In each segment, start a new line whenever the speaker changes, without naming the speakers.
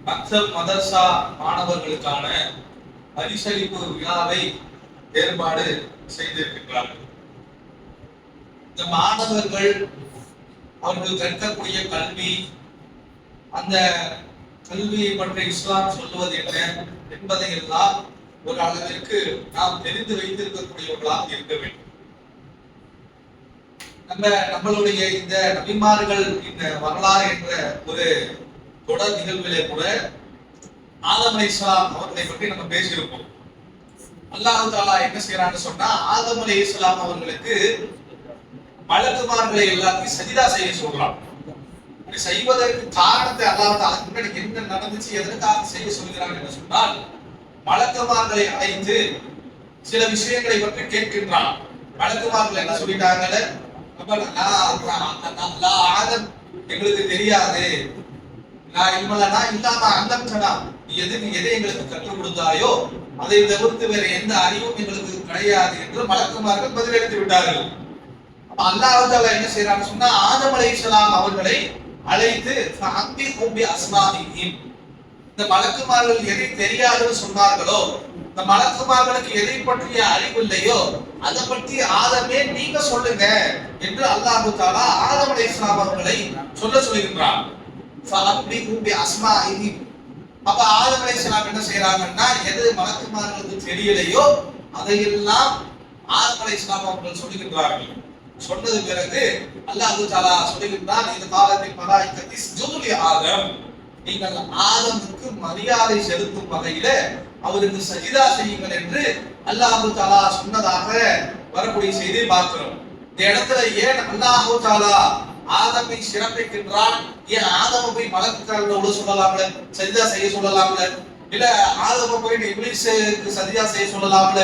மக்தப் மதர்சா மாணவர்களுக்கான பரிசளிப்பு விழாவை ஏற்பாடு செய்திருக்கிறார்கள். இந்த மாணவர்கள் அவர்கள் கற்கக்கூடிய கல்வி, அந்த கல்வியை பற்றி இஸ்லாம் சொல்லுவது என்ன என்பதை எல்லாம் ஒரு அளவிற்கு நாம் தெரிந்து வைத்திருக்கக்கூடியவர்களாக இருக்க வேண்டும். நம்மளுடைய இந்த நபிமார்கள் இந்த வரலாறு என்ற ஒரு தொடர் நிகழ்விலே கூட ஆதம் அலைஹிஸ்ஸலாம் அவர்களை பற்றி நம்ம பேசியிருப்போம். அல்லாஹ் தஆலா என்ன செய்யறான்னு சொன்னா, ஆதம் அலைஹிஸ்ஸலாம் அவர்களுக்கு மலக்குமார்களை எல்லாத்தையும் சஜிதா செய்ய சொல்றான். இப்படி செய்வதற்கு காரணத்தை அல்லாஹ் தஆலா முன்னாடி என்ன நடந்துச்சு, எதற்காக செய்ய சொல்கிறான் என்று சொன்னால், மலக்குமார்களை அழைத்து சில விஷயங்களை பற்றி கேட்கின்றான். மலக்குமார்கள் என்ன சொல்லிட்டாங்க, எங்களுக்கு தெரியாது, எதை எங்களுக்கு கற்றுக் கொடுத்தாயோ அதை தவிர்த்து வேற எந்த அறிவும் எங்களுக்கு கிடையாது என்று மலக்குமார்கள் பதிலளித்து விட்டார்கள். அல்லாஹ் தஆலா என்ன செய்யறான்னு சொன்னா, ஆதம் அலைஹிஸ்ஸலாம் அவர்களை அழைத்து இந்த மலக்குமார்கள் எதை தெரியாதுன்னு சொன்னார்களோ, இந்த மலக்குமார்களுக்கு எதை பற்றிய அறிவு இல்லையோ அதை பற்றி ஆதமே நீங்க சொல்லுங்க என்று அல்லாஹ் தஆலா ஆதம் அலைஹிஸ்ஸலாம் அவர்களை சொல்லுகின்றார். அப்ப ஆதம் அலைஹிஸ்ஸலாம் என்ன செய்யறாங்கன்னா, எது மலக்குமார்களுக்கு தெரியலையோ அதையெல்லாம் ஆதம் அலைஹிஸ்ஸலாம் அவர்கள் சொல்லுகின்றார்கள். சொன்னது பிறகு அல்லாஹ் தஆலா சொல்லுகின்றான், இந்த காலத்தில் மலாயிகத்தி இஸ்ஜுது லி ஆதம், நீங்கள் ஆதமுக்கு மரியாதை செலுத்தும் வகையில அவருக்கு சஜிதா செய்யுங்கள் என்று அல்லாஹ் தஆலா சொன்னதாக வரக்கூடிய செய்தியை பார்க்கிறோம். இந்த இடத்துல ஏன் அல்லாஹ் தஆலா ஆதமை சிறப்பிக்கின்றான்? ஏன் ஆதமை போய் மலக்குகளோட சொல்லலாம்ல, சஜிதா செய்ய சொல்லலாம்ல, இல்ல ஆதமை போய் இப்லீஸுக்கு சஜிதா செய்ய சொல்லலாம்ல,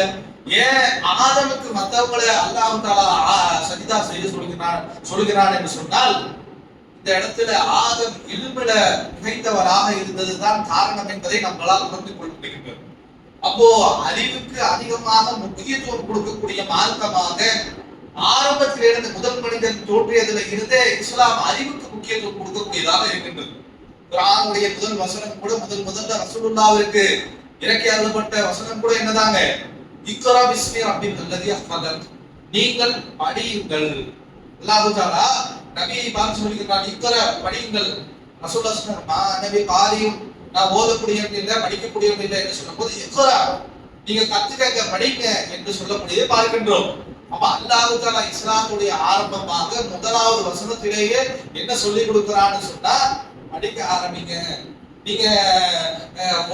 ஏன் ஆதமுக்கு மற்றவங்களை அல்லாஹ் தஆலா சஜிதா செய்ய சொல்கிறான் என்று சொன்னால், இந்த இடத்துல ஆதம் இல்முல மிகைத்தவராக இருந்ததுதான் காரணம் என்பதை நம்மளால் உணர்ந்து கொள்ள முடிகிறது. அப்போ அறிவுக்கு அதிகமாக முக்கியத்துவம் கொடுக்கக்கூடிய மார்க்கமாக ஆரம்பத்திலிருந்து முதல் மனிதன் தோன்றியதுல இருந்தே இஸ்லாம் அறிவுக்கு முக்கியத்துவம் கொடுக்கக்கூடியதாக இருக்கின்றது. குர்ஆனுடைய முதல் வசனம் கூட முதல்ல ரசூலுல்லாஹ்விற்கு இறக்கி அருளப்பட்ட வசனம் கூட என்னதாங்க, இக்ரா பிஸ்மி ரப்பிக்கல்லதி ஹலக், நீங்கள் படியுங்கள். அல்லாஹ் தஆலா நபியை பார்த்து சொல்லிக்கிறான், இக்ரா படியுங்கள். ரசூலுல்லாஹ் சொன்னாங்க, நபி காரியம் நான் ஓதக்கூடியவன் இல்லை, படிக்கக்கூடியவன் இல்லை என்று சொல்லும் போது இக்ரா நீங்க கத்துக்க படிங்க என்று சொல்லக்கூடியதை பார்க்கின்றோம். அப்ப அல்லாஹ் தஆலா இஸ்லாமுடைய ஆரம்பமாக முதலாவது வசனத்திலேயே என்ன சொல்லி கொடுக்கிறான்னு சொன்னா, படிக்க ஆரம்பிங்க, நீங்க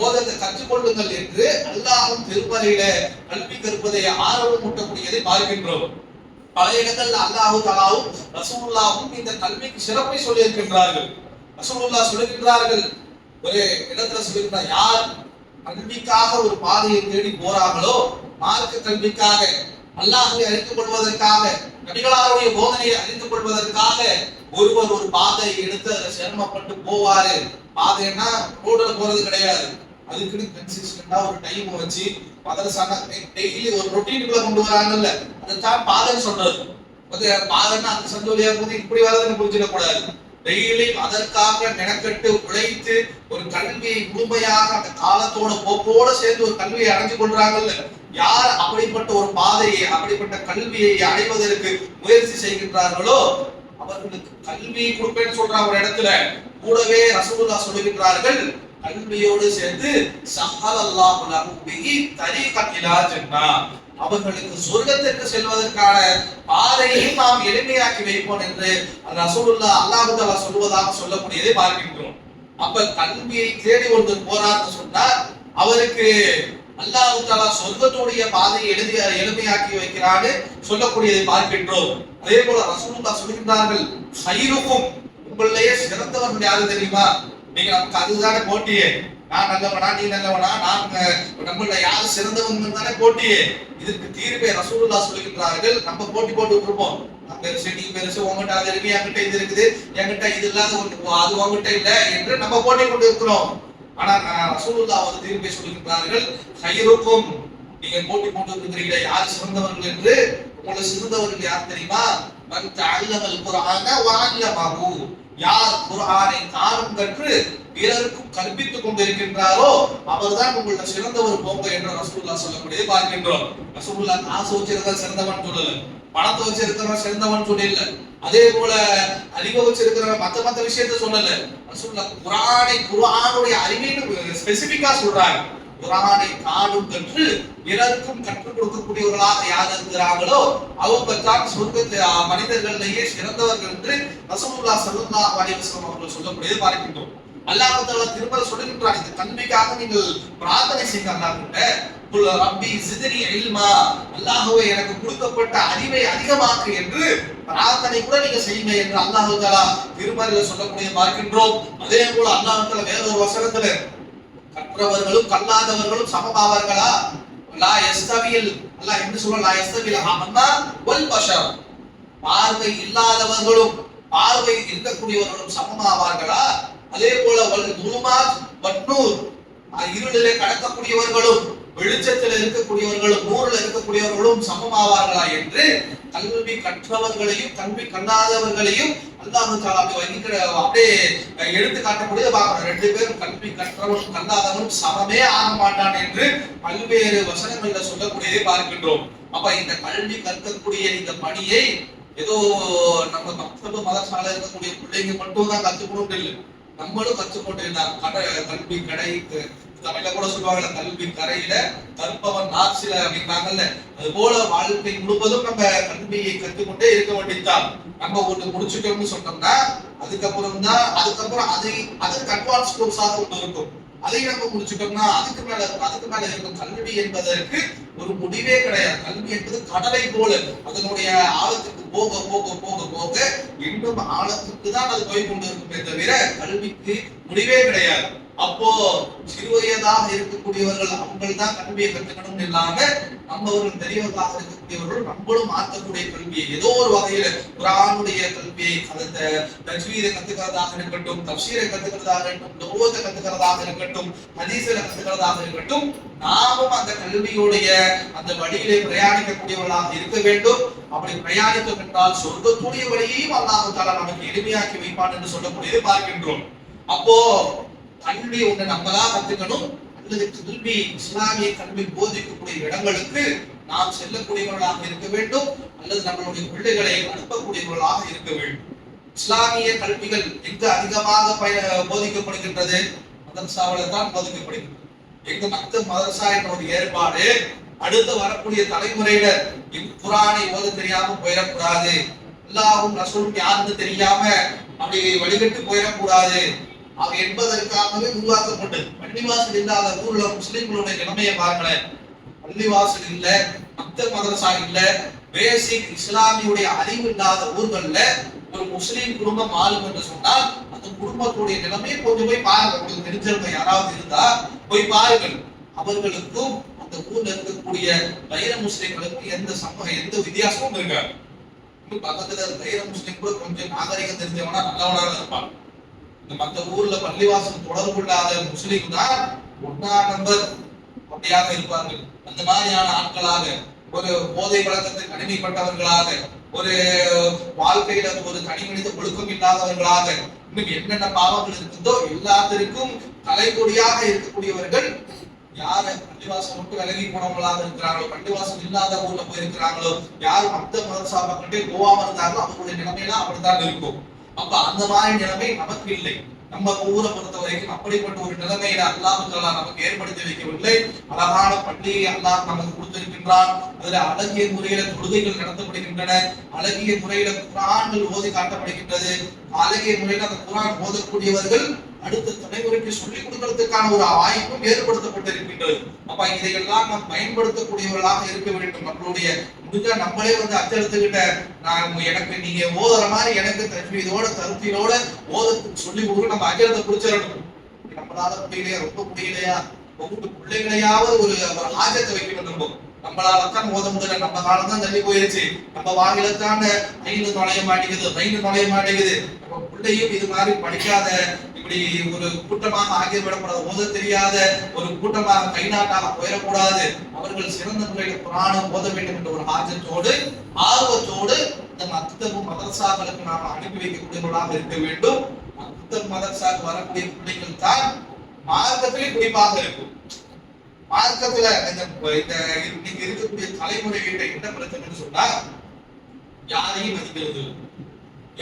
ஓதத்தை கற்றுக்கொள்ளுங்கள் என்று அல்லாஹ்வும் திருமறையில கல்வி கற்பதை ஆர்வம் ஊட்டக்கூடியதை பார்க்கின்றோம். பல இடங்கள்ல அல்லாஹ் தஆலாவும் ரசூலுல்லாஹும் இந்த கல்விக்கு சிறப்பை சொல்லி இருக்கின்றார்கள். ரசூலுல்லாஹ் சொல்லுகின்றார்கள், ஒரு இடத்துல சொல்லுகின்றார், யார் கல்விக்காக ஒரு பாதையை தேடி போறார்களோ, மார்க்க கல்விக்காக, அல்லாஹ்வை அறிந்து கொள்வதற்காக, நபிகளாருடைய போதனையை அறிந்து கொள்வதற்காக ஒருவர் ஒரு பாதையை எடுத்து அதை சிரமப்பட்டு போவாரு. பாதைன்னா ரோட்ல போறது கிடையாது, அதுக்குன்னு கன்சிஸ்டன்டா ஒரு டைம் வச்சு மதரசான டெய்லி ஒரு ரொட்டீனுக்குள்ள கொண்டு வராங்கல்ல, அதுதான் பாதைன்னு சொல்றது. பாதைன்னா அந்த சந்தோலியா போது இப்படி வரதுன்னு புரிஞ்சிடக்கூடாது. டெய்லி அதற்காக மெனக்கட்டு உழைத்து ஒரு கல்வியை முழுமையாக அந்த காலத்தோட போக்கோட சேர்ந்து ஒரு கல்வியை அடைஞ்சு கொள்றாங்கல்ல, யார் அப்படிப்பட்ட ஒரு பாதையை, அப்படிப்பட்ட கல்வியை அடைவதற்கு முயற்சி செய்கின்றார்களோ அவர்களுக்கு கல்வியை கொடுப்பேன்னு சொல்றாங்க. ஒரு இடத்துல கூடவே ரசூலுல்லாஹ் சொல்லுகின்றார்கள், கல்வியோடு சேர்த்து ஸஹலல்லாஹு லஹு பிஹி தரீகன் இலா ஜன்னah, அவர்களுக்கு சொர்க்கத்திற்கு செல்வதற்கான பாதையை நாம் எளிமையாக்கி வைப்போம் என்று ரசூலுல்லாஹ் அல்லாஹ் தஆலா சொல்வதாக சொல்லக்கூடியதை பார்க்கின்றோம். அப்ப கல்வியை தேடி ஒருத்தர் போறார்னு சொன்னா அவருக்கு அல்லாஹ் தஆலா சொர்க்கத்துடைய பாதையை எளிமையாக்கி வைக்கிறான்னு சொல்லக்கூடியதை பார்க்கின்றோம். அதே போல ரசூலுல்லாஹ் சொல்கின்றார்கள், ஸைருக்கும், உங்களிலேயே சிறந்தவர்கள் யாரு தெரியுமா? நீங்க நமக்கு அதுதானே போட்டியே, நான் நல்லவனா நீ நல்லவனா, நம்மள யாரு சிறந்தவங்க தானே போட்டியே. இதற்கு தீர்ப்பை ரசூலுல்லாஹ் சொல்கின்றார்கள், நம்ம போட்டி போட்டு இருப்போம், நான் பெருசு நீ பெருசு, உங்ககிட்ட அது இருக்கு, என்கிட்ட இது இருக்குது, என்கிட்ட இது இல்லாத அது உங்ககிட்ட இல்லை என்று நம்ம போட்டி கொண்டு இருக்கிறோம். ஆனா ரசூலுல்லாஹ் ஒரு தீர்ப்பை சொல்கின்றார்கள், ஸைருக்கும், நீங்க போட்டி போட்டு இருக்கிறீங்களே யார் சிறந்தவர்கள் என்று, உங்களை சிறந்தவர்கள் யார் தெரியுமா? மன் தஅல்லமல் குர்ஆன வ அல்லமஹு, யார் குர்ஆனை தானும் கற்று பிறருக்கும் கற்பித்துக் கொண்டிருக்கின்றாரோ அவர்தான் உங்கள சிறந்தவர் போங்க என்று ரசூலுல்லாஹ் சொல்லக்கூடியதை பார்க்கின்றோம். ரசூலுல்லாஹ் காசு வச்சிருந்தா சிறந்தவன் சொல்லல, பணத்தை வச்சிருக்கிறவன் சிறந்தவன் சொல்லல, அதே போல அறிவை வச்சிருக்கிறவன் மத்த விஷயத்த சொல்லல. ரசூலுல்லாஹ் குர்ஆனுடைய அறிவின்னு ஸ்பெசிபிக்கா சொல்றாங்க. குர்ஆனை காணும் கற்று பிறருக்கும் கற்றுக் கொடுக்கக்கூடியவர்களாக யார் இருக்கிறார்களோ அவங்க தான் சொர்க்கத்தை மனிதர்களிலேயே சிறந்தவர்கள் என்று ரசூலுல்லாஹ் ஸல்லல்லாஹு அலைஹி வஸல்லம் அவர்கள் சொல்லக்கூடியதை பார்க்கின்றோம். அல்லாஹ் தஆலா திரும்ப சொல்லுகின்றார், இந்த கல்விக்காக நீங்கள் பிரார்த்தனை செய்யுங்க. அல்லாஹ்விட்ட ரப்பி ஸித்னி இல்மா, அல்லாஹ்வே எனக்கு கொடுக்கப்பட்ட அறிவை அதிகமாக்கு என்று பிரார்த்தனை கூட நீங்க செய்யுங்க என்று அல்லாஹ் தஆலா திருமறையில சொல்லக்கூடிய பார்க்கின்றோம். அதே போல அல்லாஹ் தஆலா வேற ஒரு வசனத்துல கற்றவர்களும் கல்லாதவர்களும் சமமாவார்களா, லா யஸ்தவில், அல்லாஹ் என்ன சொல்றான், லா யஸ்தவில் அம்மா வல் பஷர், பார்வை இல்லாதவர்களும் பார்வை இருக்கக்கூடியவர்களும் சமமாவார்களா, அதே போல வல் துலுமாத் வன்னூர், இருளிலே கடக்கக்கூடியவர்களும் வெளிச்சத்தில் இருக்கக்கூடியவர்களும் நூறில் இருக்கக்கூடியவர்களும் சமமாவார்களா என்று கல்வி கற்றவர்களையும் கல்வி கல்லாதவர்களையும் அல்லாஹ் தஆலா அப்படியே எடுத்து காட்டக்கூடியதை பார்க்கணும். ரெண்டு பேரும் கல்வி கற்றவரும் கல்லாதவரும் சமமே ஆக மாட்டான் என்று பல்வேறு வசனங்கள்ல சொல்லக்கூடியதை பார்க்கின்றோம். அப்ப இந்த கல்வி கற்கக்கூடிய இந்த பணியை ஏதோ நம்ம மக்தபு மதரசால இருக்கக்கூடிய பிள்ளைங்க மட்டும் தான் கத்துக்கணும் இல்லை, நம்மளும் கத்துக்கொண்டு கல்வி கடை, தமிழ்ல கூட சொல்லுவாங்கல்ல கல்வி கரையில கற்பவன் நாச்சில அப்படின்னாங்கல்ல, அது போல வாழ்க்கை முழுவதும் நம்ம கல்வியை கற்றுக்கொண்டே இருக்க வேண்டியதுதான். நம்ம ஒண்ணு முடிச்சுட்டோம்னு சொன்னோம்னா அதுக்கப்புறம் அதுக்கு அட்வான்ஸ் கோர்ஸாக ஒண்ணு இருக்கும், அதை நம்ம முடிச்சுட்டோம்னா அதுக்கு மேல இருக்கும். கல்வி என்பதற்கு ஒரு முடிவே கிடையாது. கல்வி என்பது கடலை போல அதனுடைய ஆழத்துக்கு போக போக போக போக இன்னும் ஆழத்துக்கு தான் அது போய் கொண்டு இருக்குமே தவிர கல்விக்கு முடிவே கிடையாது. அப்போ சிறுவயதாக இருக்கக்கூடியவர்கள் அவங்கள் தான் கல்வியை கற்றுக்கணும் இல்லாம நம்மவர்கள் பெரியவர்களாக இருக்கக்கூடியவர்கள் நம்மளும் மாற்றக்கூடிய கல்வியை ஏதோ ஒரு வகையில குர்ஆனுடைய கல்வியை தஜ்வீதை கத்துக்கிறதாக இருக்கட்டும், தஃசீரை கத்துக்கிறதாக இருக்கட்டும், லுகத்தை கத்துக்கிறதாக இருக்கட்டும், ஹதீஸை கத்துக்கிறதாக இருக்கட்டும், நாமும் அந்த கல்வியுடைய அந்த வழியிலே பிரயாணிக்கக்கூடியவர்களாக இருக்க வேண்டும். அப்படி பிரயாணிக்கும் என்றால் சொர்க்கக்கூடிய வழியையும் அல்லாஹ் தஆலா நமக்கு எளிமையாக்கி வைப்பான் என்று சொல்லக்கூடியதை பார்க்கின்றோம். அப்போ கல்வி ஒண்ணு நம்மளா கத்துக்கணும், அல்லது கல்வி இஸ்லாமிய கல்வி போதிக்கக்கூடிய இடங்களுக்கு நாம் செல்லக்கூடியவர்களாக இருக்க வேண்டும், அல்லது நம்மளுடைய பிள்ளைகளை அனுப்பக்கூடியவர்களாக இருக்க வேண்டும். இஸ்லாமிய கல்விகள் எங்கு அதிகமாக போதிக்கப்படுகின்றது, மதரசாவில தான் போதிக்கப்படுகின்றது. எங்க மதரசா என்ற ஒரு ஏற்பாடு அடுத்து வரக்கூடிய தலைமுறையினர் குர்ஆனை ஓத தெரியாம போயிடக்கூடாது, அல்லாஹ்வும் ரசூலும் யாருன்னு தெரியாம அப்படி வழிகட்டு போயிடக்கூடாது என்பதற்காகவே உருவாக்கப்பட்டது. பள்ளிவாசல் இல்லாத ஊர்ல முஸ்லிம்களுடைய நிலைமையை பாருங்களேன். பள்ளிவாசல் இல்ல, மக்தப் மதரசா இல்ல, பேசிக் இஸ்லாமியுடைய அறிவு இல்லாத ஊர்கள்ல ஒரு முஸ்லீம் குடும்பம் ஆளும் என்று சொன்னால் அந்த குடும்பத்துடைய நிலைமையை கொஞ்சம் போய் பாருங்க. உங்களுக்கு தெரிஞ்சவங்க யாராவது இருந்தா போய் பாருங்கள். அவர்களுக்கும் அந்த ஊர்ல இருக்கக்கூடிய வைர முஸ்லிம்களுக்கும் எந்த வித்தியாசமும் இருக்காது. பக்கத்துல வைர முஸ்லிம் கூட கொஞ்சம் நாகரிகம் தெரிஞ்சவனா நல்லவனாக இருப்பான். மற்ற ஊர்ல பள்ளிவாசல் தொடர்பு இல்லாத முஸ்லீம் தான் ஒன்னாம் நம்பர் அப்படியாக இருப்பார்கள். அந்த மாதிரியான ஆட்களாக, ஒரு போதை பழக்கத்துக்கு அடிமைப்பட்டவர்களாக, ஒரு வாழ்க்கையில ஒரு தனி மனித ஒழுக்கம் இல்லாதவர்களாக, இன்னும் என்னென்ன பாவங்கள் இருக்குதோ எல்லாத்திற்கும் தலைகொடியாக இருக்கக்கூடியவர்கள் யாரு பள்ளிவாசல் மட்டும் விலகி போனவங்களாக இருக்கிறாங்களோ, பள்ளிவாசல் இல்லாத ஊர்ல போயிருக்கிறாங்களோ, யார் மத்த மதரசா பக்கத்தே போகாம இருந்தாங்களோ அவங்களுடைய நிலைமையெல்லாம் அப்படித்தான் இருக்கும். அப்ப அந்த மாதிரி நிலைமை நமக்கு இல்லை. நம்ம ஊரை பொறுத்த வரைக்கும் அப்படிப்பட்ட ஒரு நிலைமையில அல்லாஹ் தஆலா நமக்கு ஏற்படுத்தி வைக்கவில்லை. அழகான பள்ளியை அல்லாஹ் நமக்கு கொடுத்திருக்கின்றான். அதுல அழகிய முறையில தொழுகைகள் நடத்தப்படுகின்றன, அழகிய முறையில குர்ஆன்கள் ஓதி காட்டப்படுகின்றது, அழகிய முறையில அந்த குர்ஆன் ஓதக்கூடியவர்கள் அடுத்த தலைமுறைக்கு சொல்லிக் கொடுக்கிறதுக்கான ஒரு வாய்ப்பும் ஏற்படுத்தப்பட்டிருக்கின்றது. அப்ப இதையெல்லாம் நாம் பயன்படுத்தக்கூடியவர்களாக இருக்க வேண்டும். நம்மளுடைய முடிஞ்சா நம்மளே அச்செடுத்துக்கிட்ட எனக்கு நீங்க ஓதுற மாதிரி எனக்கு தஜ்வீதோட தருத்தீலோட ஓதத்துக்கு சொல்லி கொடுக்க நம்ம அச்செடுத்த பிடிச்சிடணும். நம்மளால முடியலையா, ரொம்ப முடியலையா, ஒவ்வொரு பிள்ளைகளையாவது ஒரு ஆஜத்தை வைக்கணும். நம்மளால தான் ஓத முடியல, நம்ம காலம் தான் தள்ளி போயிருச்சு, நம்ம வாயில தான் ஐந்து நுழைய மாட்டேங்குது. நம்ம பிள்ளையும் இது மாதிரி படிக்காத இப்படி ஒரு கூட்டமாக ஆகிவிடப்படாத, ஓத தெரியாத ஒரு கூட்டமாக கைநாட்டாக போயிடக்கூடாது. அவர்கள் சிறந்த முறையில் குர்ஆனை ஓத வேண்டும் என்ற ஒரு ஆர்வத்தோடு இந்த மக்தபு மதரசாக்களுக்கு நாம் அனுப்பி வைக்கக்கூடியவர்களாக இருக்க வேண்டும். அந்த மதரசாக்கு வரக்கூடிய பிள்ளைகள் தான் மார்க்கத்திலே குறிப்பாக இருக்கும். மார்க்கத்துல இந்த இன்னைக்கு இருக்கக்கூடிய தலைமுறைகிட்ட என்ன பிரச்சனைன்னு சொன்னா, யாரையும் மதிக்கிறது,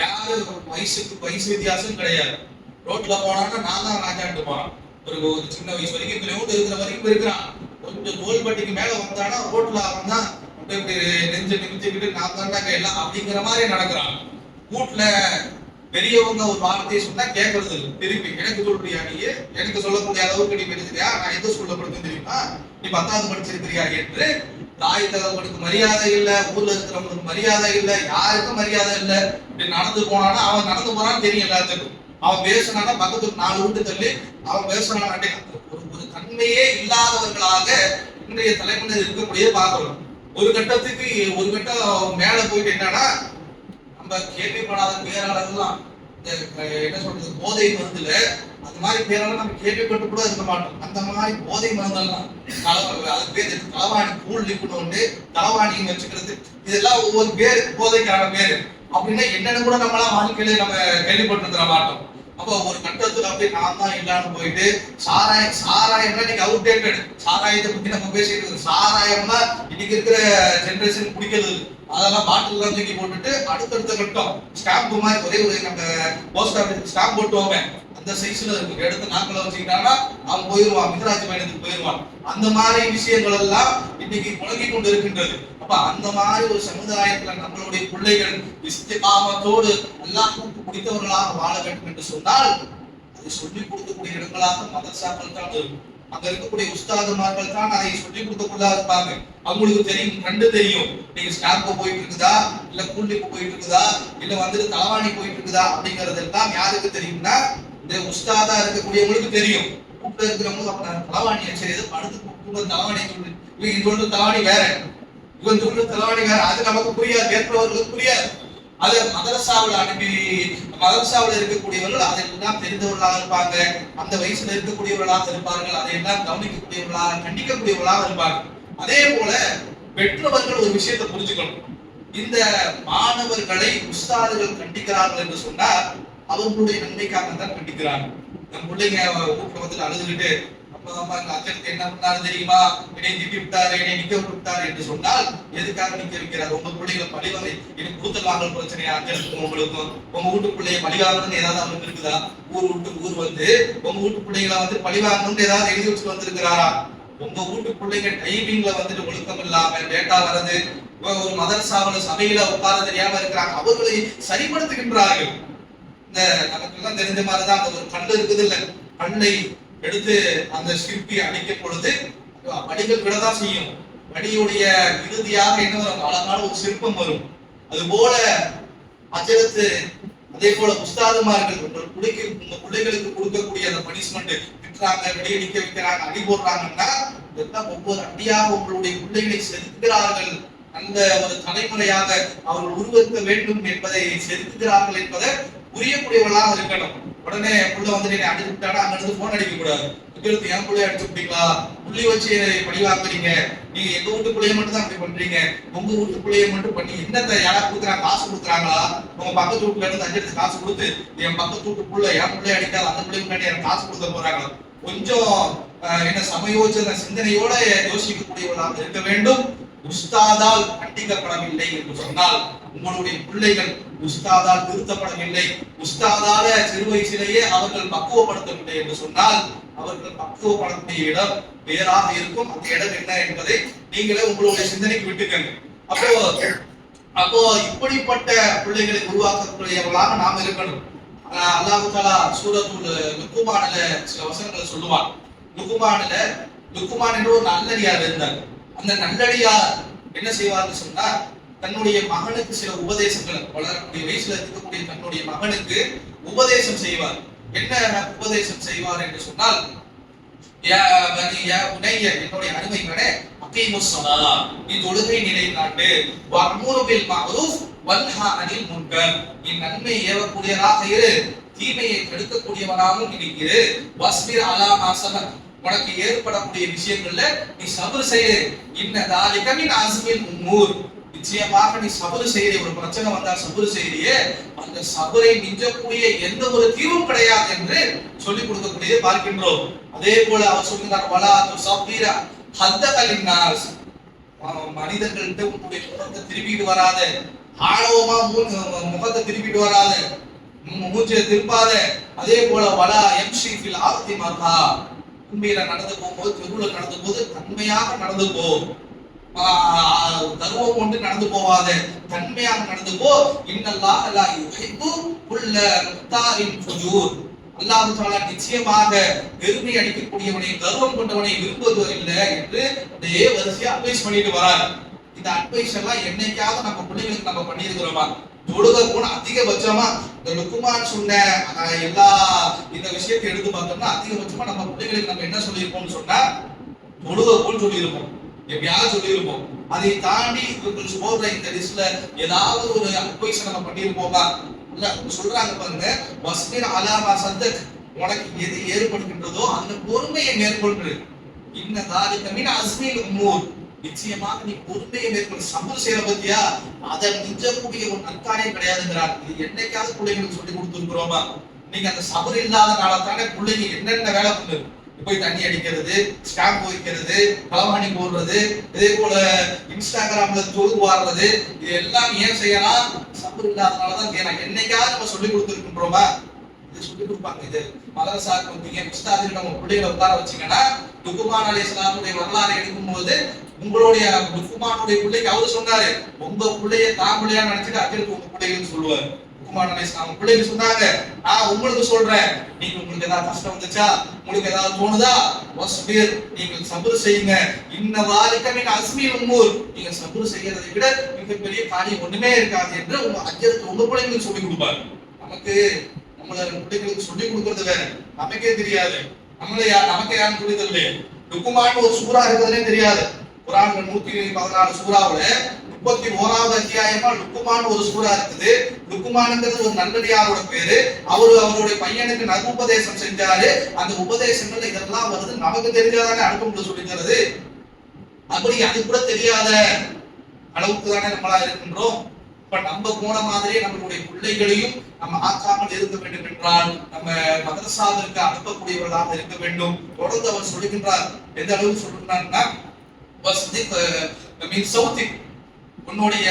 யாரு வயசு வித்தியாசம் கிடையாது. ரோட்ல போனான்னா நான் தான் ராஜாண்டு போறான். ஒரு சின்ன வயசு வரைக்கும் கிலோமீட்டர் இருக்கிற வரைக்கும் இருக்கிறான். கொஞ்சம் தோல்பட்டிக்கு மேல வந்தானா ரோட்ல அவன் தான் நெஞ்ச நிமிச்சுக்கிட்டு நான் தாண்டாங்க எல்லாம் அப்படிங்கிற மாதிரி நடக்கிறான். வீட்டுல பெரியவங்க ஒரு வார்த்தையை சொன்னா கேட்கறது இல்லை. திருப்பி எனக்கு சொல்றியா, நீ எனக்கு சொல்லக்கூடிய அளவுக்கு நீ பெருசுறியா, நான் எந்த ஸ்கூல்ல படிச்சு தெரியுமா, நீ 10வது படிச்சிருக்கிறியா என்று தாய் தகவலுக்கு மரியாதை இல்ல, ஊர்ல இருக்கிறவங்களுக்கு மரியாதை இல்ல, யாருக்கும் மரியாதை இல்ல. இப்படி நடந்து போனானா அவன் நடந்து போறான்னு தெரியும் எல்லாத்துக்கும். அவன் பேசினானா பக்கத்துக்கு 4 வீட்டு தள்ளி அவன் பேசினான். ஒரு தன்மையே இல்லாதவர்களாக இன்றைய தலைமுறை இருக்கக்கூடிய பார்க்கிறோம். ஒரு கட்டம் மேல போயிட்டு என்னன்னா, நம்ம கேள்விப்படாத பேராளர்கள்லாம் என்ன சொல்றது, போதை மருந்துல அந்த மாதிரி பேரெல்லாம் நம்ம கேள்விப்பட்டு கூட இருக்க மாட்டோம். அந்த மாதிரி போதை மருந்தெல்லாம் அது பேர் களவாணி, கூழ் லிப்பிட்டு களவாணின்னு வச்சுக்கிறது, இதெல்லாம் ஒவ்வொரு பேர் போதைக்கான பேரு. அப்படின்னா என்னன்னு கூட நம்மளாம் வாழ்க்கையில நம்ம கேள்விப்பட்டு மாட்டோம். அப்போ ஒரு கட்டத்துல அப்படியே நான் தான் இல்லான்னு போயிட்டு சாராயம்னா இன்னைக்கு அவுடேட்டட். சாராயத்தை பத்தி நம்ம பேசிட்டு இருக்கோம். சாராயம்னா இன்னைக்கு இருக்கிற ஜெனரேஷன் குடிக்கிறது, அதெல்லாம் பாட்டில் எல்லாம் தூக்கி போட்டுட்டு அடுத்தடுத்த கட்டம் ஸ்டாம்ப் மாதிரி ஒரே ஒரு நம்ம போஸ்ட் ஆஃபீஸ் ஸ்டாம்ப் போட்டுவோமே அந்த சைஸ்ல இருக்கு, எடுத்து நாக்கில வச்சுக்கிட்டாங்கன்னா அவன் போயிடுவான், மிதராஜ் பயணத்துக்கு போயிடுவான். அந்த மாதிரி விஷயங்கள் எல்லாம் இன்னைக்கு முழங்கி கொண்டு இருக்கின்றது. அப்ப அந்த மாதிரி ஒரு சமுதாயத்துல நம்மளுடைய பிள்ளைகள் இஸ்திகாமத்தோடு அல்லாஹ்வுக்கு பிடித்தவர்களாக வாழ வேண்டும் என்று சொன்னால் அதை சொல்லிக் கொடுக்கக்கூடிய இடங்களாக மதரசாக்கள் தான் இருக்கும். அங்க இருக்கக்கூடிய உஸ்தாதுமார்கள் தான் அதை சொல்லிக் கொடுக்கக்குள்ளா இருப்பாங்க. அவங்களுக்கு தெரியும், கண்டு தெரியும், நீங்க ஸ்டாம்ப் போயிட்டு இருக்குதா, இல்ல கூண்டிப்பு போயிட்டு இருக்குதா, இல்ல வந்துட்டு தலவாணி போயிட்டு இருக்குதா அப்படிங்கறது எல்லாம் யாருக்கு தெரியும்னா இந்த உஸ்தாதா இருக்கக்கூடியவங்களுக்கு தெரியும். கூப்பிட்டு இருக்கிறவங்களுக்கு அப்ப தலவாணியை சரி படுத்து தலவாணி சொல்லு, இவங்க சொல்ற தலவாணி வேற, இவன் சொல்ற தலவாணி வேற, அது நமக்கு புரியாது, ஏற்பவர்களுக்கு புரியாது. அதை மதரசாவில் அனுப்பி மதரசாவில் இருக்கக்கூடியவர்கள் அதையெல்லாம் தெரிந்தவர்களாக இருப்பாங்க, அந்த வயசுல இருக்கக்கூடியவர்களாக இருப்பார்கள், அதையெல்லாம் கவனிக்கக்கூடியவர்களாக கண்டிக்கக்கூடியவர்களாக இருப்பாங்க. அதே போல பெற்றவர்கள் ஒரு விஷயத்தை புரிஞ்சுக்கணும். இந்த மாணவர்களை உஸ்தாதுகள் கண்டிக்கிறார்கள் என்று சொன்னால் அவர்களுடைய நன்மைக்காக தான் கண்டிக்கிறாங்க. நம் பிள்ளைங்க வீட்டுல வந்து அழுதுகிட்டு அச்சனுக்கு என்ன பண்ணாரு தெரியுமா, என்னை திட்டி விட்டாரு, என்னை நிக்க விட்டாரு என்று சொன்னால் எதுக்காக நிக்க வைக்கிறார்? உங்க பிள்ளைகளை பழிவாங்க, எனக்கு கூத்தல் வாங்கல் பிரச்சனையா அச்சனுக்கும் உங்களுக்கும்? உங்க வீட்டு பிள்ளைய பழிவாங்கன்னு ஏதாவது அவனுக்கு இருக்குதா? ஊர் விட்டு ஊர் வந்து உங்க வீட்டு பிள்ளைகளை வந்து பழிவாங்கன்னு ஏதாவது எழுதி வச்சுட்டு வந்திருக்கிறாரா? உங்க வீட்டு பிள்ளைங்க டைமிங்ல வந்துட்டு ஒழுக்கம் இல்லாம டேட்டா வர்றது, ஒரு மதரசாவில சபையில உட்கார தெரியாம இருக்கிறாங்க, அவர்களை சரிப்படுத்துகின்றார்கள். இந்த நமக்கு எல்லாம் தெரிஞ்ச மாதிரிதான் அந்த ஒரு கண்ணு இருக்குது இல்ல, கண்ணை எடுத்து அந்த சிற்பி அடிக்கும் பொழுது படிகள் விடதான் செய்யும். படியுடைய இறுதியாக என்ன வரும்? அழகான ஒரு சிற்பம் வரும். அது போல அஜரத்து, அதே போல உஸ்தாதுமார்கள் உங்க பிள்ளைகளுக்கு கொடுக்கக்கூடிய அந்த பனிஷ்மெண்ட், திட்டுறாங்க, வெடியடிக்க வைக்கிறாங்க, அடி போடுறாங்கன்னா இதெல்லாம் ஒவ்வொரு அடியாக உங்களுடைய பிள்ளைகளை செதுக்குகிறார்கள். அந்த ஒரு தலைமுறையாக அவர்கள் உருவெடுக்க வேண்டும் என்பதை செதுக்குகிறார்கள் என்பதை புரியக்கூடியவர்களாக இருக்கணும். உடனே புள்ள வந்து நீங்க அடிச்சு விட்டானா அங்க இருந்து போன் அடிக்க கூடாது. எடுத்து என் பிள்ளைய அடிச்சு விட்டீங்களா, புள்ளி வச்சு பழி வாங்குறீங்க, நீங்க எங்க வீட்டு பிள்ளைய மட்டும் தான் அப்படி பண்றீங்க, உங்க வீட்டு பிள்ளைய மட்டும் பண்ணி என்னத்தை யாராவது கொடுக்குறாங்க, காசு கொடுக்குறாங்களா? உங்க பக்கத்து வீட்டுல இருந்து 5 எடுத்து காசு கொடுத்து என் பக்கத்து வீட்டு புள்ள என் பிள்ளைய அடிக்காது, அந்த பிள்ளைய முன்னாடி எனக்கு காசு கொடுக்க போறாங்களா? கொஞ்சம் என்ன சமயோஜன சிந்தனையோட யோசிக்கக்கூடியவர்களாக இருக்க வேண்டும். உஸ்தாதால் கண்டிக்கப்படவில்லை என்று சொன்னால் உங்களுடைய பிள்ளைகள் உஸ்தாதால் திருத்தப்படவில்லை, உஸ்தாதால சிறு வயசிலேயே அவர்கள் பக்குவப்படுத்தவில்லை என்று சொன்னால் அவர்கள் பக்குவப்படக்கூடிய இடம் வேறாக இருக்கும். அந்த இடம் என்ன என்பதை நீங்களே உங்களுடைய சிந்தனைக்கு விட்டுக்கங்க. அப்போ இப்படிப்பட்ட பிள்ளைகளை உருவாக்கக்கூடியவர்களாக நாம் இருக்கணும். அல்லாஹ் தஆலா சூரத்துல் லுக்மான்ல சில வசனங்களை சொல்லுவான். லுக்மான் என்ற ஒரு நல்லடியார் இருந்தார். அந்த நல்லடியார் என்ன செய்வார்னு சொன்னா, தன்னுடைய மகனுக்கு சில உபதேசங்கள், வளரக்கூடிய வயசுல இருக்கக்கூடிய தன்னுடைய மகனுக்கு உபதேசம் செய்வார். என்ன உபதேசம் செய்வார் என்று சொன்னால், என்னுடைய அருமை மகனே, அகீமுஸ் ஸலா, நீ தொழுகை நிலைநாட்டு, வஅமுரு பில் மஅரூஃப் வன்ஹா அனில் முன்கர், நீ நன்மை ஏவக்கூடியவனாக இரு, தீமையை தடுக்கக்கூடியவனாகவும் இரு, வஸ்பிர் அலா மா ஸபர், உனக்கு ஏற்படக்கூடிய விஷயங்கள்ல நீ சபர் செய்ய, இன்ன தாலிக மின் அஸ்மில் உம்மூர், நிச்சயமாக நீ சபுரு செய்யறிய, ஒரு பிரச்சனை வந்தா சபுரு செய்யறியே, அந்த சபுரை மிஞ்சக்கூடிய எந்த ஒரு தீர்வும் கிடையாது என்று சொல்லிக் கொடுக்கக்கூடியதை பார்க்கின்றோம். அதே போல அவர் சொல்கிறார், வலா துஸவ்வீர ஹத்தக லின்னாஸ், மனிதர்கள்ட்ட உன்னுடைய முகத்தை திருப்பிட்டு வராத, ஆணவமா முகத்தை திருப்பிட்டு வராத, மூச்சை திருப்பாத. அதே போல வலா யம்ஷி ஃபில் ஆர்தி மர்ஹா, உண்மையில நடந்து போகும்போது, தெருவுல நடந்து போது தன்மையாக நடந்து போ, கர்வம் கொண்டு நடந்து போவாத, தன்மையாக நடந்து போ. இன்னல்லாஹ லா யுஹிப்பு குல்ல முக்தாரின் ஃபுஜூர், அல்லாஹ் தஆலா நிச்சயமாக பெருமை அடிக்கக்கூடியவனை, கர்வம் கொண்டவனை விரும்புவதில்லை என்று அதே வரிசையா அட்வைஸ் பண்ணிட்டு வரார். இந்த அட்வைஸ் எல்லாம் என்னைக்காவது நம்ம பிள்ளைகளுக்கு நம்ம பண்ணியிருக்கிறோமா? தொழுக போன அதிகபட்சமா இந்த லுக்குமான் சொன்ன எல்லா இந்த விஷயத்தை எடுத்து பார்த்தோம்னா அதிகபட்சமா நம்ம பிள்ளைகளுக்கு நம்ம என்ன சொல்லியிருப்போம்னு சொன்னா தொழுக போன்னு சொல்லியிருப்போம், எப்பயாவது சொல்லியிருப்போம். அதை தாண்டி இவர்கள் போடுற இந்த லிஸ்ட்ல ஏதாவது ஒரு அட்வைஸ் நம்ம பண்ணியிருப்போமா? இல்ல சொல்றாங்க பாருங்க, வஸ்மிர் அலாமா சத்தக், உனக்கு எது ஏற்படுகின்றதோ அந்த பொறுமையை மேற்கொண்டு, இன்னதாலிக மின் அஸ்மில் உமூர், நிச்சயமாக நீ பொறுமையை மேற்கொண்டு சபர் செய்யற பத்தியா, அதை மிஞ்சக்கூடிய ஒரு நற்காரியம் கிடையாதுங்கிறார். இது என்னைக்காவது பிள்ளைங்களுக்கு சொல்லி கொடுத்துருக்கிறோமா? நீங்க அந்த சபர் இல்லாதனால தானே பிள்ளைங்க என்னென்ன வேலை பண்ணுது, போய் தண்ணி அடிக்கிறது, ஸ்டாம்ப் வைக்கிறது, களவாணி போடுறது, இதே போல இன்ஸ்டாகிராம்ல தொழுது வாடுறது, இது எல்லாம் ஏன் செய்யலாம்? சபர் இல்லாதனாலதான் செய்யலாம். என்னைக்காவது நம்ம சொல்லி கொடுத்துருக்கின்றோமா? இது சொல்லி கொடுப்பாங்க. இது மதரசாக்கு வந்தீங்க, உஸ்தாதில் நம்ம பிள்ளைகளை உட்கார வச்சீங்கன்னா, லுக்குமான் அலைஹிஸ்ஸலாமுடைய வரலாறு எடுக்கும் போது உங்களுடைய லுக்குமானுடைய பிள்ளைக்கு அவரு சொன்னாரு, உங்க பிள்ளைய தான் பிள்ளையா நினைச்சிட்டு அஜருக்கு உங்க பிள்ளைன்னு சொல்லுவாரு. லுக்குமான் அலைஹிஸ்ஸலாம் பிள்ளைக்கு சொன்னாங்க, நான் உங்களுக்கு சொல்றேன், நீங்க உங்களுக்கு ஏதாவது கஷ்டம் வந்துச்சா, உங்களுக்கு ஏதாவது தோணுதா, வஸ்பிர், நீங்கள் சபர் செய்யுங்க, இன்னதாலிக மின் அஸ்மில் உமூர், நீங்க சபர் செய்யறதை விட மிகப்பெரிய காரியம் ஒண்ணுமே இருக்காது என்று உங்க அஜருக்கு உங்க பிள்ளைங்களுக்கு சொல்லி கொடுப்பாரு. நமக்கு நம்மள பிள்ளைகளுக்கு சொல்லி கொடுக்கறது வேற, நமக்கே தெரியாது, நமக்கு யாரும் சொல்லி தரல. லுக்குமான் ஒரு சூறா இருக்கிறதுனே தெரியாது. குர்ஆன்ல 114 சூறாவுல 31வது அத்தியாயமா லுக்குமான் ஒரு சூறா இருக்குது. லுக்குமான்ங்கிறது ஒரு நல்லடியாரோட பேரு. அவருடைய பையனுக்கு நல் உபதேசம் செஞ்சாரு. அந்த உபதேசங்கள் இதெல்லாம் வருது, நமக்கு தெரிஞ்சாதானே அடுத்தவங்களுக்கு சொல்லி தருது. அப்படி அது கூட தெரியாத அளவுக்கு தானே நம்மளா இருக்கின்றோம். இப்ப நம்ம போன மாதிரியே நம்மளுடைய பிள்ளைகளையும் நம்ம ஆக்காமல் இருக்க வேண்டும் என்றால் நம்ம மதரசாவிற்கு அனுப்பக்கூடியவர்களாக இருக்க வேண்டும். தொடர்ந்து அவர் சொல்லுகின்றார், எந்த அளவுக்கு சொல்றாருன்னா, உன்னுடைய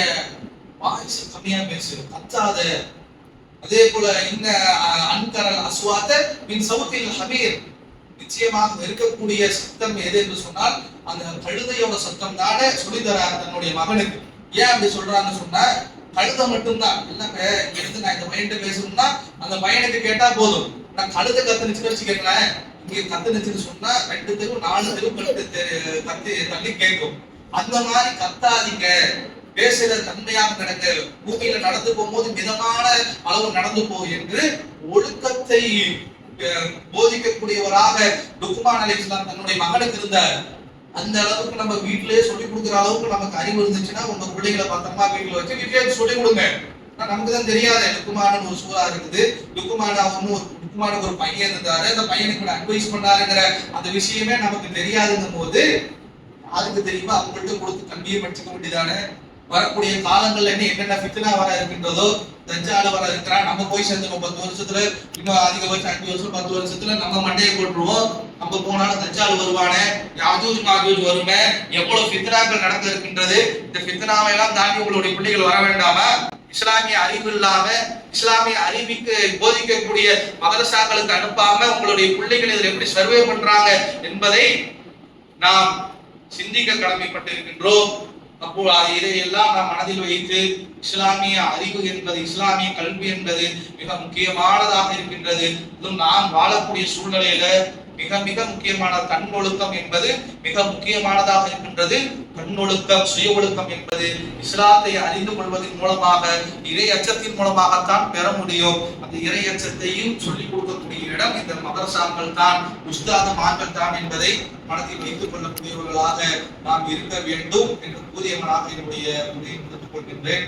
வாய்ஸ் கம்மியா பேசு, கத்தாத. அதே போல இன்ன அன்கரல் அஸ்வாத மின் சௌத்தில் ஹமீர், நிச்சயமாக இருக்கக்கூடிய சத்தம் எது என்று சொன்னால் அந்த கழுதையோட சத்தம் தானே சொல்லித்தரார் தன்னுடைய மகனுக்கு. ஏன் அப்படி சொல்றான்னு சொன்னா, கழுதை மட்டும்தான் இல்லங்க, இங்க இருந்து நான் இந்த பையன்கிட்ட பேசணும்னா அந்த பையனுக்கு கேட்டா போதும். நான் கழுதை கத்துனுச்சுன்னு வச்சுக்கேங்களேன், இங்க கத்துனுச்சுன்னு சொன்னா 2 தெரு 4 தெரு கத்தி தள்ளி கேட்கும். அந்த மாதிரி கத்தாதீங்க, பேசுற தன்மையாக நடக்க, பூமியில நடந்து போகும்போது மிதமான அளவு நடந்து போ என்று ஒழுக்கத்தை போதிக்கக்கூடியவராக லுக்மான் அலைஹிஸ்ஸலாம் தன்னுடைய மகனுக்கு இருந்தார். அந்த அளவுக்கு நம்ம வீட்டிலேயே சொல்லி கொடுக்குற அளவுக்கு நமக்கு அறிவு இருந்துச்சுன்னா உங்க பிள்ளைகளை பத்திரமா வீட்டுல வச்சு வீட்டிலே சொல்லி கொடுங்க. நமக்கு தான் தெரியாது லுக்குமான் ஒரு சூறா இருக்குது, லுக்குமானுக்கு ஒரு பையன் இருந்தாரு, அந்த பையனுக்கு அட்வைஸ் பண்ணாருங்கிற அந்த விஷயமே நமக்கு தெரியாதுங்கும் போது யாருக்கு தெரியுமா? அவங்கள்ட்ட கொடுத்து கல்வியை படிச்சுக்க வேண்டியதானே. வரக்கூடிய காலங்கள்ல என்னென்ன ஃபித்னா வர இருக்கின்றதோ, தஜ்ஜால் வர இருக்கிறா, நம்ம போய் சேர்ந்துருவோம் 10 வருஷத்துல, இன்னும் அதிகபட்சம் 5 வருஷம் 10 வருஷத்துல நம்ம மண்டையை போட்டுருவோம். நம்ம போனாலும் தஜ்ஜால் வருவானே, யாஜூஜ் மாஜூஜ் வருமே, எவ்வளவு ஃபித்னாக்கள் நடக்க இருக்கின்றது. இந்த ஃபித்னாவை எல்லாம் தாண்டி உங்களுடைய பிள்ளைகள் வர வேண்டாமா? இஸ்லாமிய அறிவு இல்லாம, இஸ்லாமிய அறிவிக்கு போதிக்கக்கூடிய மதரசாக்களுக்கு அனுப்பாம உங்களுடைய பிள்ளைகள் இதில் எப்படி சர்வே பண்றாங்க என்பதை நாம் சிந்திக்க கடமைப்பட்டிருக்கின்றோம். அப்போ இதையெல்லாம் நாம் மனதில் வைத்து இஸ்லாமிய அறிவு என்பது, இஸ்லாமிய கல்வி என்பது மிக முக்கியமானதாக இருக்கின்றது. இதுவும் நாம் வாழக்கூடிய சூழ்நிலையில மிக மிக முக்கியமான கண்ணொழுக்கம் என்பது மிக முக்கியமானதாக இருக்கின்றது. கண்ணொழுக்கம், சுய ஒழுக்கம் என்பது இஸ்லாத்தை அறிந்து கொள்வதன் மூலமாக, இறை அச்சத்தின் மூலமாகத்தான் பெற முடியும். அந்த இறை அச்சத்தையும் சொல்லிக் கொடுக்கக்கூடிய இடம் இந்த மதரசாக்கள் தான், உஸ்தாதுமார்கள் தான் என்பதை மனதில் வைத்துக் கொள்ளக்கூடியவர்களாக நாம் இருக்க வேண்டும் என்று கூறியவனாக என்னுடைய உரையை முடித்துக் கொள்கின்றேன்.